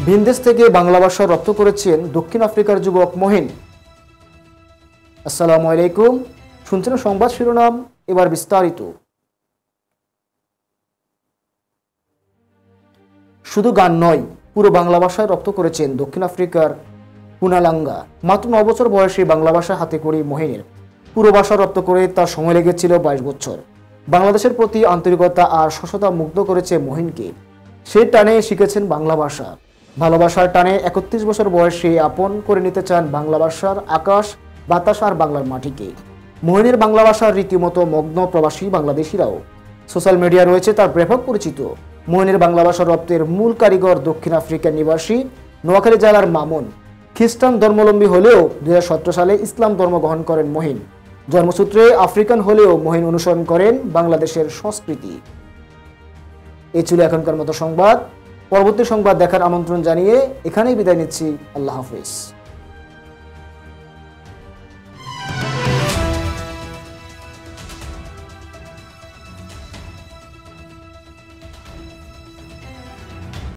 ভিনদেশ থেকে বাংলা ভাষা রপ্ত করেছেন দক্ষিণ আফ্রিকার যুবক মহিন। আসসালামু আলাইকুম, শুনছেন সংবাদ শিরোনাম, এবার বিস্তারিত। শুধু গান নয়, পুরো বাংলা ভাষায় রপ্ত করেছেন দক্ষিণ আফ্রিকার পুনালাঙ্গা। মাত্র 9 বছর বয়সে বাংলা ভাষা হাতে করি মহিনের। পুরো ভাষা রপ্ত করে তার সময় লেগেছিল 22 বছর। বাংলাদেশের প্রতি আন্তরিকতা আর সততা মুগ্ধ করেছে মহিনকে। সে টানে শিখেছেন বাংলা ভাষা। ভালোবাসার টানে 31 বছর বয়সে আপন করে নিতে চান বাংলা ভাষার আকাশ, বাতাস আর বাংলার মাটিকে। মহিনের বাংলা ভাষার রীতিমতো মগ্ন প্রবাসী বাংলাদেশিরাও। সোশ্যাল মিডিয়া রয়েছে তার ব্যাপক পরিচিত। মহিনের বাংলা ভাষা রপ্তের মূল কারিগর দক্ষিণ আফ্রিকার নিবাসী নোয়াখালী জেলার মামুন। খ্রিস্টান ধর্মাবলম্বী হলেও 2017 সালে ইসলাম ধর্ম গ্রহণ করেন মহিন। জন্মসূত্রে আফ্রিকান হলেও মহিন অনুসরণ করেন বাংলাদেশের সংস্কৃতি। এই ছিল এখনকার মতো সংবাদ। পরবর্তী সংবাদ দেখার আমন্ত্রণ জানিয়ে এখানেই বিদায় নিচ্ছি। আল্লাহ হাফেজ।